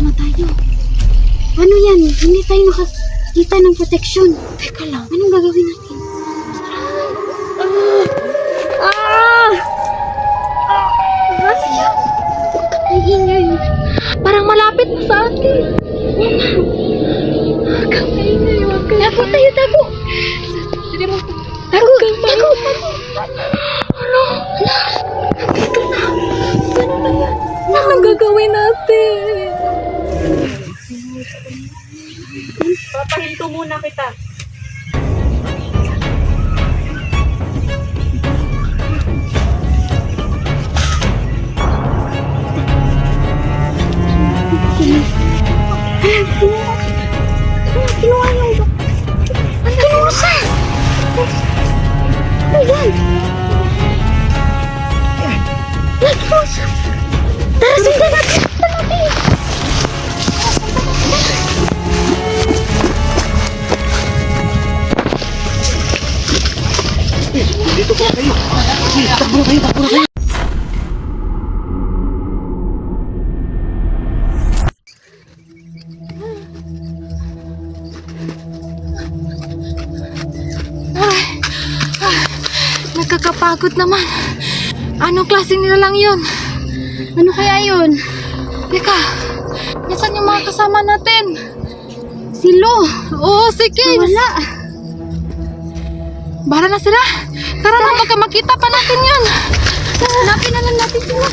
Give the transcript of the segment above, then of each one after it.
na tayo. Ano yan? Hindi tayo nakakita ng protection. Teka lang, anong gagawin natin? Ay, ingay. Parang malapit na sa atin. Huwag kang maingay, huwag kang maingay. Tago tayo, tago. Sige mo. Tago, tago. Ano? Ito na. Ano na yan? Anong gagawin natin? Papahinto muna kita. Kinuha yung... Kinuha siya! Ano yan? Kinuha siya! Tara, sundan natin! Sundan natin! Dito po kayo. Takbo kayo, takbo kayo. Nakakapagod naman. Anong klaseng nilalang yun? Ano kaya yun? Teka, nasaan yung mga kasama natin? Si Lo. Oo, si Kins. Wala. Bahala na sila. Tara na, baka makita pa natin yun. Hanapin na lang natin sila.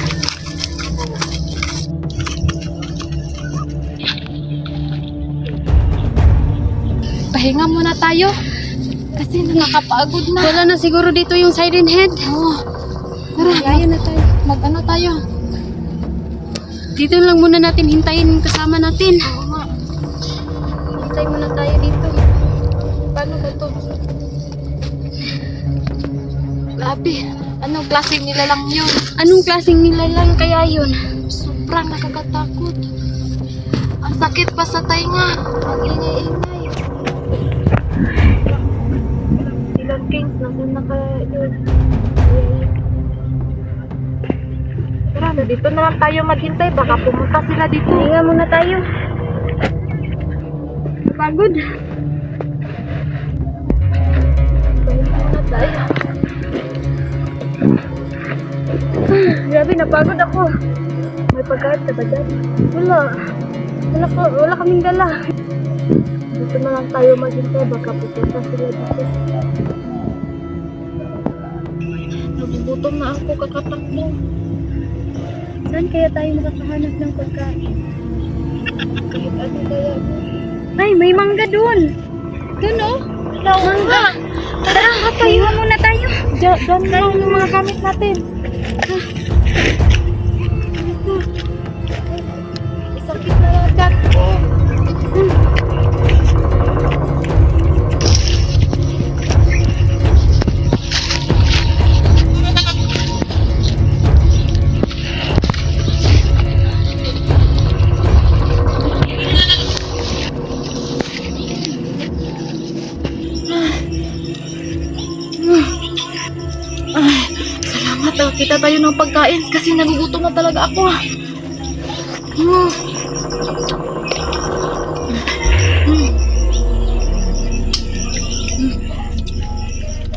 Pahinga muna tayo. Kasi nakakapagod na. Wala na siguro dito yung siren head. Oo. Tara, Ayun na tayo. mag-ano tayo. Dito lang muna natin hintayin yung kasama natin. Oo nga. Hintay muna tayo dito. Paano ba to? Grabe. Anong klaseng nilalang yun? Anong klaseng nilalang kaya yun? Sobrang nakakatakot. Ang sakit pa sa tainga. Ang ingay-ingay. Ilang kings nasan na kaya yun? Tara, dito na lang tayo maghintay. Baka pumunta sila dito. Hinga muna tayo. Pagod. Pahinga tayo. Grabe, napagod ako. May pagkain ka ba dyan? Wala. Wala kaming dala. Dito na lang tayo maghintay. Baka pupunta sila dito. Nagugutom na ako kakatakbo. Saan kaya tayo makakahanap ng pagkain? Kahit ano kaya. Ay, may mangga dun. Dun oh. Mangga. Tara, hinga muna tayo. Doon lang yung mga gamit natin. Isakit na lang dyan. Salamat, kita tayo ng pagkain kasi nagugutom na talaga ako.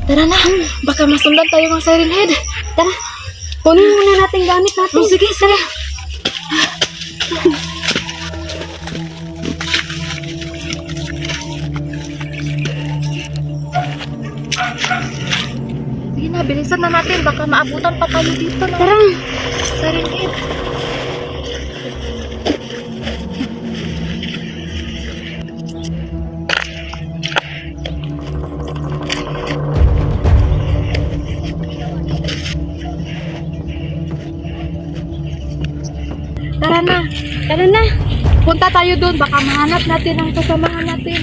Tara na, baka masundan tayo ng siren head. Tara. Kunin muna natin gamit natin. Oh, sige, tara. Sige na, bilisan na natin. Baka maabutan pa tayo dito. No? Tara. Siren head. Tara na. Tara na. Punta tayo doon. Baka mahanap natin ang kasamahan natin.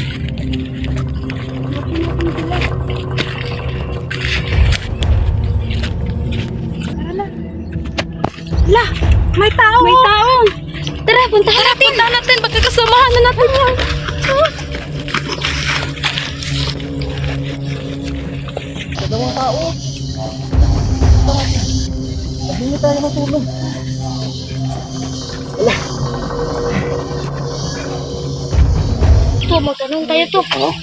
Tara na. La, may tao. May tao. Tara, puntahan natin. Punta natin. Baka kasamahan na natin yan. Dalawang tao. Hindi tayo matulog. Wala. to. Magtanong tayo to. Oh.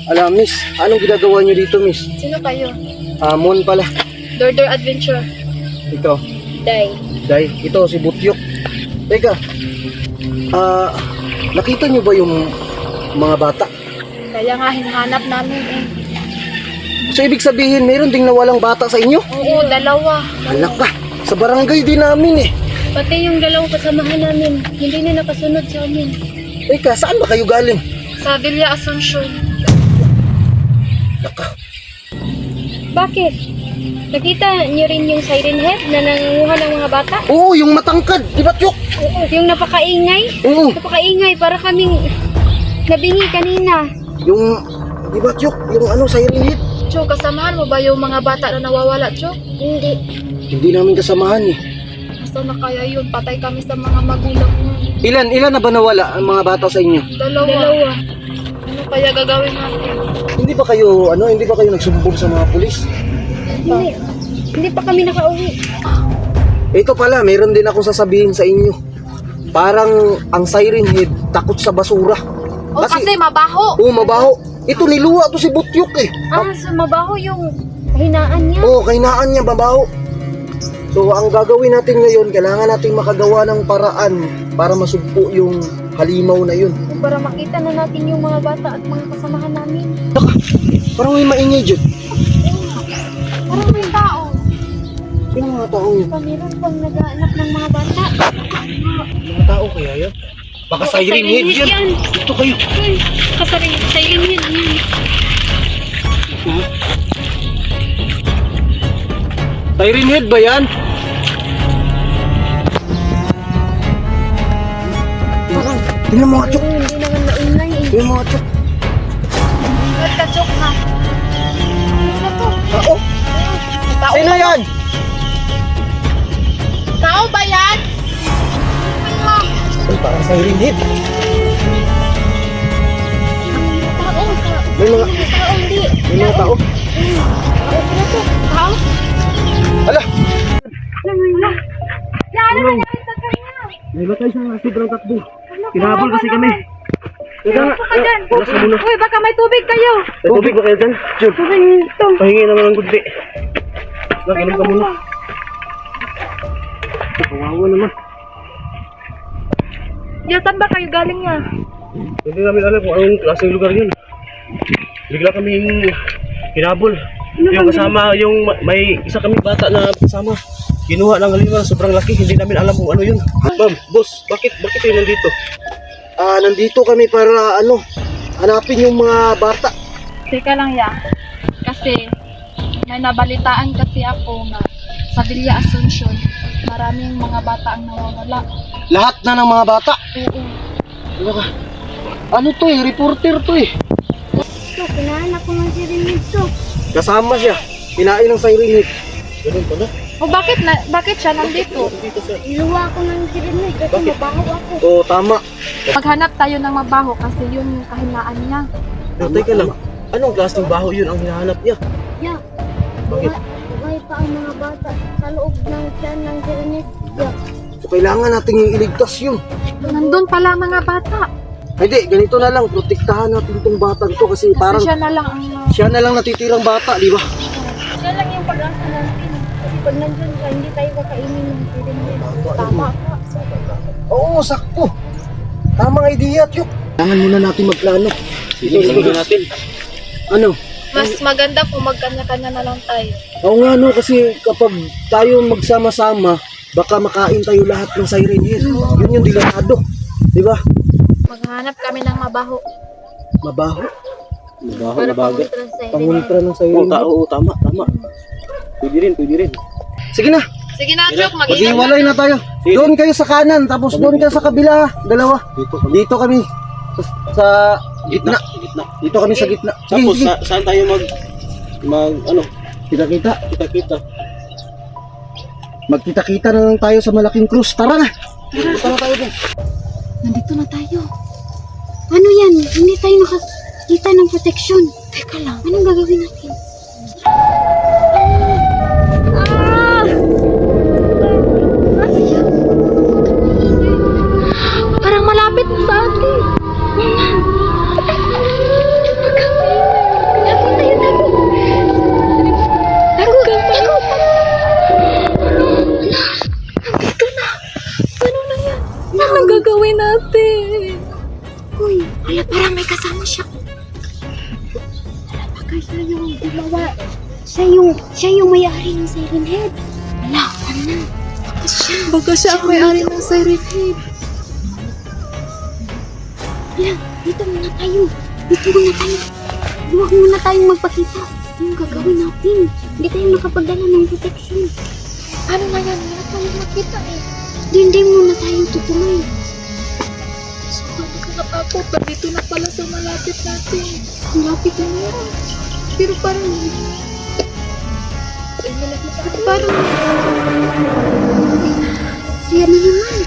Alam, miss, anong ginagawa niyo dito, miss? Sino kayo? Mon pala. Dordor Adventure. Ito. Day. Day, ito si Butyok. Teka. Nakita niyo ba yung mga bata? Kaya nga hinahanap namin eh. So ibig sabihin, mayroon ding nawalang bata sa inyo? Oo, dalawa. Anak ka, sa barangay din namin eh. Pati yung dalawang kasamahan namin, hindi na nakasunod sa amin. Teka, saan ba kayo galing? Sa Villa Asuncion. Naka, Bakit? Nakita niyo rin yung siren head na nangunguha ng mga bata? oo, yung matangkad, di ba, Tyok? Yung napakaingay? Oo, Napakaingay, para kaming nabingi kanina. yung, di ba, Tyok, yung siren head? Cho, kasamahan mo ba yung mga bata na nawawala, Cho? Hindi. Hindi namin kasamahan eh. Basta na kaya yun, patay kami sa mga magulang mo. Ilan na ba nawala ang mga bata sa inyo? Dalawa. Ano kaya gagawin natin? Hindi ba kayo nagsumbong sa mga pulis? Hindi. Hindi pa kami nakauwi. Ito pala, mayroon din ako sasabihin sa inyo. Parang ang siren head takot sa basura. O kasi mabaho. Oo, mabaho. Ito niluwa to si Butyok eh. So mabaho yung hinaan niya. Oo, kainaan niya mabaho. So ang gagawin natin ngayon, kailangan nating makagawa ng paraan para masugpo yung halimaw na yun. Para makita na natin yung mga bata at mga kasamahan namin. Parang may maingay dyan. Parang may tao. Sino mga tao yun? Meron pang nag-aanap ng mga bata. Mga tao kaya yan? Baka siren head yan. Ito kayo. Kasarin, siren head yan. Siren head ba yan? Tingnan mo nga, Chok. Hindi naman maingay eh. Tingnan mo nga, Chok. Ba't ka, Chok, na? Ano to? Tao? Tao Sino ba? yan? Tao ba yan? Ano? Ay, parang siren head. Tao, May mga, tao, hindi. may mga tao. Tao pala to. Tao? Hala! Ano nangyari sa kanya? Nahimatay sa sobrang takbo. Kinahabol kasi kami. Teka nga. ka dyan? Oras na muna. Uy, baka may tubig kayo. May tubig ba kayo dyan? Jun, Tubig ito. pahingi naman ng gudli. Nakinom ka muna. Kawawa naman. Yan, saan ba kayo galing nga? Hindi namin alam kung anong klaseng lugar yun. Bigla kaming hinabol. Yung kasama, may isa kaming bata na kasama. Kinuha ng halimaw, sobrang laki. Hindi namin alam kung ano yun. Ma'am, boss, bakit kayo nandito? Nandito kami para hanapin yung mga bata. Teka lang ya. Kasi may nabalitaan kasi ako na sa Villa Asuncion, maraming mga bata ang nawawala. Lahat na ng mga bata. Oo. Ano ka? Ano to eh? Reporter to eh. Ito, kinahanap ko ng siren head to. Kasama siya. Kinain ng siren head. Ganun pala. O bakit siya nandito? Dito siya. Iluwa ko ng siren head kasi Bakit? mabaho ako. Oo, tama. Maghanap tayo ng mabaho kasi yun yung kahinaan niya. Pero teka lang. Anong klaseng baho yun ang hinahanap niya? Yeah. Bakit? Buhay pa ang mga bata sa loob ng tiyan ng siren head. Yeah. So kailangan nating iligtas yun. Nandun pala mga bata. Hindi, ganito na lang. Protektahan natin itong batang to kasi Kasi parang siya na lang ang siya na lang natitirang bata, di ba? Siya lang yung pag-asa natin. Kasi pag nandun ka, hindi tayo kakainin ng siren head. tama ka. Oo, sakto. Tamang idea, Tyok. Kailangan muna natin magplano. Ito natin. Ano? Mas maganda kung magkanya-kanya na lang tayo. Oo nga no, kasi kapag tayo magsama-sama, baka makain tayo lahat ng siren head. Yun yung delikado. Di ba? Maghanap kami ng mabaho. Mabaho. Para pangontra sa siren head. Panguntra ng siren head. Oo, tama. Pwede rin. Sige na, Sige na, Chok, mag-ingat. maghiwalay na tayo. Doon kayo sa kanan, tapos doon kayo sa kabila. Dalawa. Dito kami. Sa gitna. Dito kami sa gitna. Sige, Tapos sige. saan tayo Kita-kita. kita? Magkita-kita na lang tayo sa malaking krus. Tara na. Punta na tayo din. Nandito na tayo. Ano yan? Hindi tayo nakakita ng protection. Teka lang, anong gagawin natin? Parang malapit na sa atin. Anong gagawin natin? Uy, hala, parang may kasama siya. Hala, baka siya yung gumawa. Siya yung may-ari ng Siren Head. Hala, ano? Baka siya ang may-ari ng Siren Head. Hala, dito muna tayo. Huwag muna tayong magpakita. Anong gagawin natin? Hindi tayo makapagdala ng protection. Paano na yan? Wala tayong makita eh. Hindi muna tayo tutuloy. Sobrang nakakatakot. Nandito na pala sa malapit natin. Malapit na yan. Pero parang... Parang... Ayan na naman.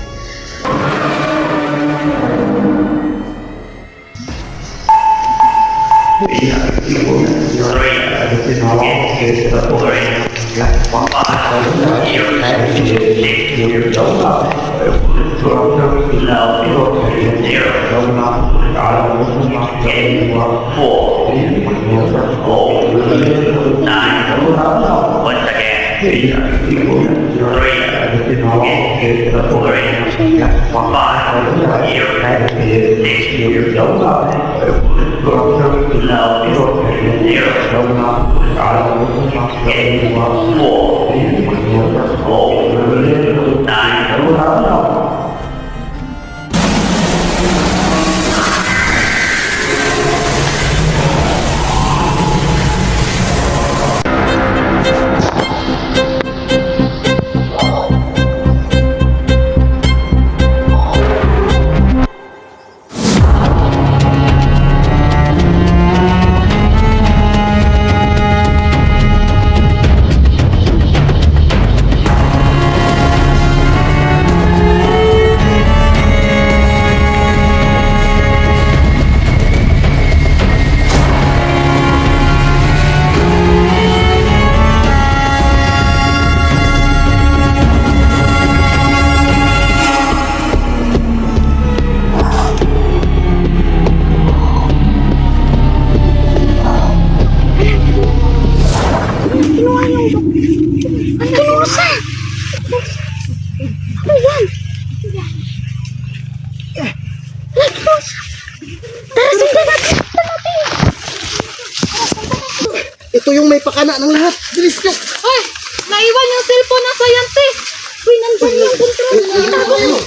Ito yung may pakana ng lahat. Bilis nyo. Ay! Naiwan yung cellphone ng scientist! Uy, nandyan yung control.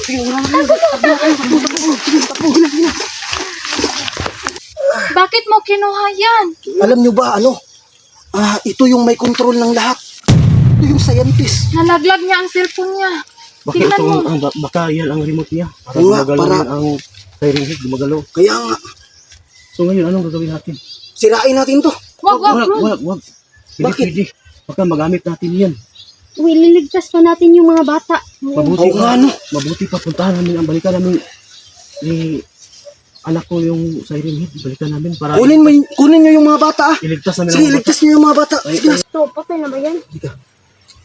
Bakit mo kinuha yan? Alam nyo ba ano? Ito yung may control ng lahat. Ito yung scientist. Nalaglag niya ang cellphone niya. Baka Tingnan ito, mo. baka yan ang remote niya. Para Oo nga, gumagalaw para- rin ang Siren Head, gumagalaw. Kaya nga, So ngayon, anong gagawin natin? sirain natin to. Wag. Wag. Hindi Bakit? pwede. Baka magamit natin yan. Uy, liligtas pa natin yung mga bata. Mabuti Oo nga, no? Mabuti pa puntahan namin ang balikan namin. Anak ko yung Siren Head, balikan namin para Kunin nyo yung mga bata ah. iligtas namin Sige, ang bata. ligtas nyo yung mga bata. Sige na. Ito, patay na ba yan?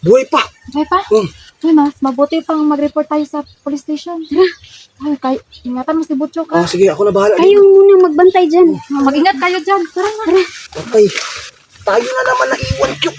Buhay pa. Okay pa? Uy, mas mabuti pang mag-report tayo sa police station. Ay, ingatan mo si Butcho ka. Sige, ako na bahala. Kayo muna magbantay dyan. Mag-ingat kayo dyan. Tara na. Okay. Tayo na naman naiwan, Kyuk.